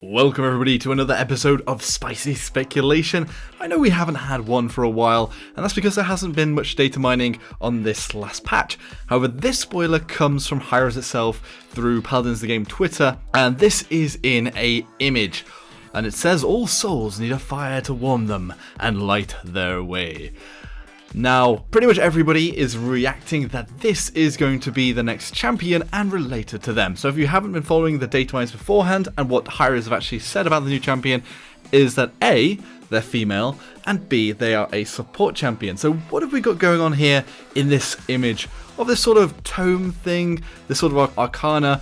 Welcome everybody to another episode of Spicy Speculation. I know we haven't had one for a while, and that's because there hasn't been much data mining on this last patch. However, this spoiler comes from hi-rez itself through Paladins the Game Twitter, and this is in a image. And it says all souls need a fire to warm them and light their way. Now, pretty much everybody is reacting that this is going to be the next champion and related to them. So if you haven't been following the data mines beforehand, and what hi-rez have actually said about the new champion is that A, they're female, and B, they are a support champion. So what have we got going on here in this image of this sort of tome thing, this sort of arcana,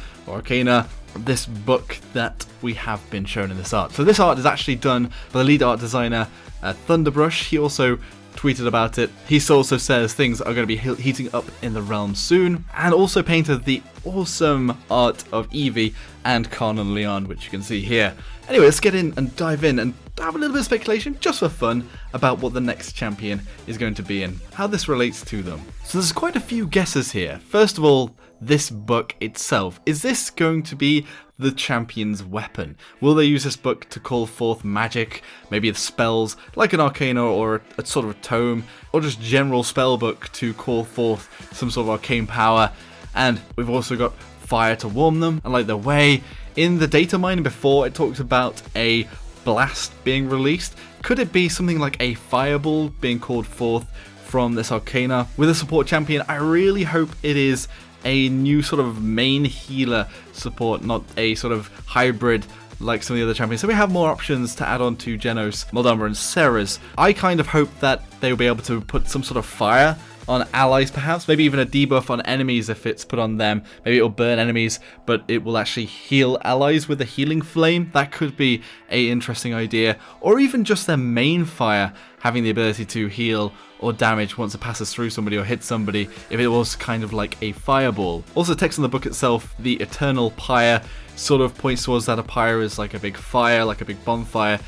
this book that we have been shown in this art. So this art is actually done by the lead art designer, Thunderbrush. He also tweeted about it. He also says things are going to be heating up in the realm soon, and also painted the awesome art of Evie and Carnon Leon, which you can see here. Anyway, let's get in and dive in and have a little bit of speculation, just for fun, about what the next champion is going to be and how this relates to them. So there's quite a few guesses here. First of all, this book itself. Is this going to be the champion's weapon? Will they use this book to call forth magic, maybe spells like an arcana or a sort of a tome, or just general spell book to call forth some sort of arcane power? And we've also got fire to warm them and light their way. In the data mining before, it talked about a blast being released. Could it be something like a fireball being called forth from this arcana with a support champion? I really hope it is a new sort of main healer support, not a sort of hybrid like some of the other champions. So we have more options to add on to Genos, Moldama and Sarah's. I kind of hope that they will be able to put some sort of fire on allies perhaps, maybe even a debuff on enemies if it's put on them. Maybe it'll burn enemies, but it will actually heal allies with a healing flame. That could be a interesting idea. Or even just their main fire having the ability to heal or damage once it passes through somebody or hits somebody, if it was kind of like a fireball. Also, text in the book itself, the eternal pyre, sort of points towards that a pyre is like a big fire, like a big bonfire.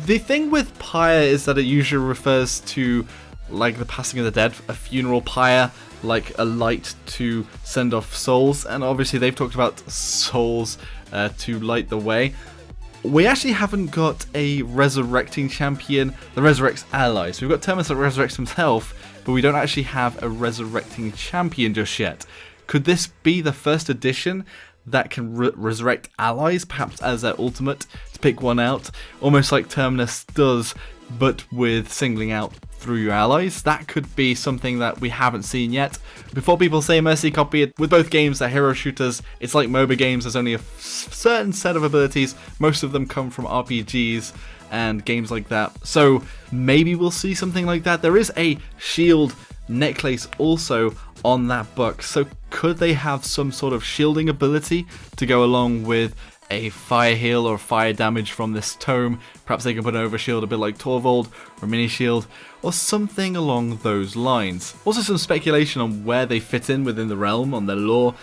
The thing with pyre is that it usually refers to like the passing of the dead, a funeral pyre, like a light to send off souls, and obviously they've talked about souls to light the way. We actually haven't got a resurrecting champion that resurrects allies. We've got Terminus that resurrects himself, but we don't actually have a resurrecting champion just yet. Could this be the first edition that can resurrect allies, perhaps as their ultimate, to pick one out, almost like Terminus does, but with singling out through your allies? That could be something that we haven't seen yet. Before people say Mercy copy it, with both games, they're hero shooters. It's like MOBA games, there's only a certain set of abilities. Most of them come from RPGs and games like that. So maybe we'll see something like that. There is a shield necklace also on that book. So could they have some sort of shielding ability to go along with a fire heal or fire damage from this tome? Perhaps they can put an overshield a bit like Torvald, or a mini shield, or something along those lines. Also some speculation on where they fit in within the realm, on their lore.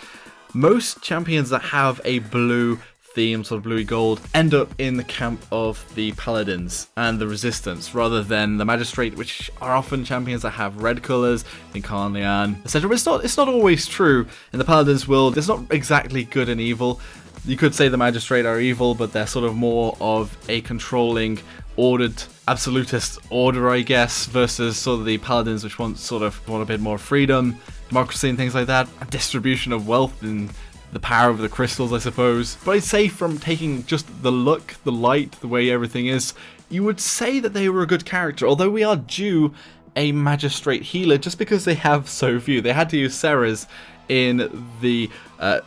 Most champions that have a blue theme, sort of bluey gold, end up in the camp of the Paladins and the Resistance, rather than the Magistrate, which are often champions that have red colours, in Carnon Leon, etc. But it's not always true. In the Paladins world, it's not exactly good and evil. You could say the Magistrate are evil, but they're sort of more of a controlling, ordered, absolutist order, I guess, versus sort of the Paladins, which want a bit more freedom, democracy and things like that, a distribution of wealth and the power of the crystals, I suppose. But I'd say from taking just the look, the light, the way everything is, you would say that they were a good character, although we are due a Magistrate healer just because they have so few. They had to use Sarah's in the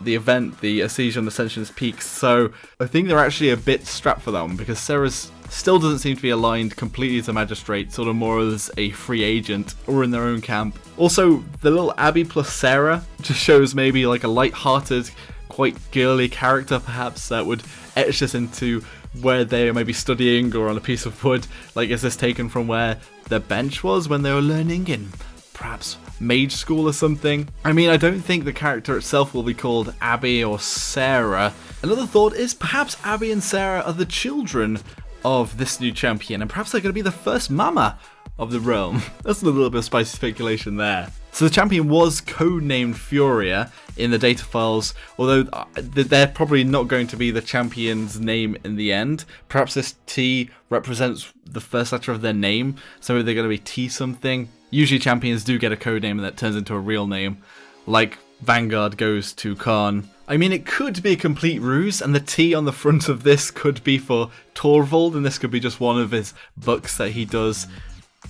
event, the Siege on Ascension's Peaks, so I think they're actually a bit strapped for that one, because Sarah's still doesn't seem to be aligned completely to Magistrate, sort of more as a free agent or in their own camp. Also, the little Abby plus Sarah just shows maybe like a light-hearted, quite girly character perhaps that would etch us into where they are maybe studying or on a piece of wood. Like, is this taken from where their bench was when they were learning in perhaps mage school or something? I mean, I don't think the character itself will be called Abby or Sarah. Another thought is perhaps Abby and Sarah are the children of this new champion, and perhaps they're going to be the first mama of the realm. That's a little bit of spicy speculation there. So the champion was codenamed Furia in the data files, although they're probably not going to be the champion's name in the end. Perhaps this T represents the first letter of their name, so they're going to be T something. Usually champions do get a codename and that turns into a real name, like Vanguard goes to Khan. I mean, it could be a complete ruse, and the T on the front of this could be for Torvald, and this could be just one of his bucks that he does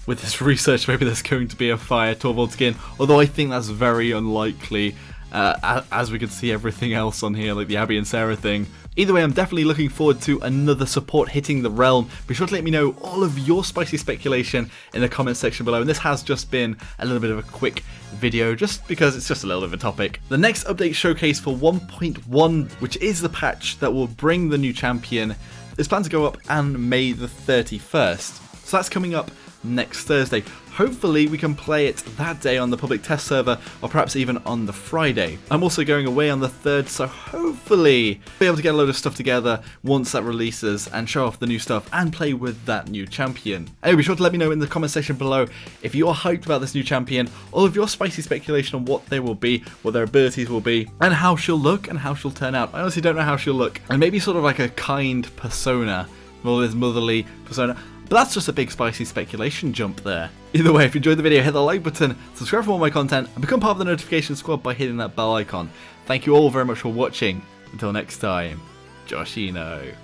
with his research. Maybe there's going to be a fire Torvald skin, although I think that's very unlikely, as we can see everything else on here, like the Abby and Sarah thing. Either way, I'm definitely looking forward to another support hitting the realm. Be sure to let me know all of your spicy speculation in the comments section below. And this has just been a little bit of a quick video, just because it's just a little bit of a topic. The next update showcase for 1.1, which is the patch that will bring the new champion, is planned to go up on May the 31st. So that's coming up next Thursday. Hopefully we can play it that day on the public test server, or perhaps even on the Friday. I'm also going away on the 3rd, so hopefully be able to get a load of stuff together once that releases and show off the new stuff and play with that new champion. Anyway, be sure to let me know in the comment section below if you're hyped about this new champion, all of your spicy speculation on what they will be, what their abilities will be, and how she'll look and how she'll turn out. I honestly don't know how she'll look, and maybe sort of like a kind persona, well, this motherly persona. But that's just a big spicy speculation jump there. Either way, if you enjoyed the video, hit the like button, subscribe for more of my content, and become part of the notification squad by hitting that bell icon. Thank you all very much for watching. Until next time, Joshino.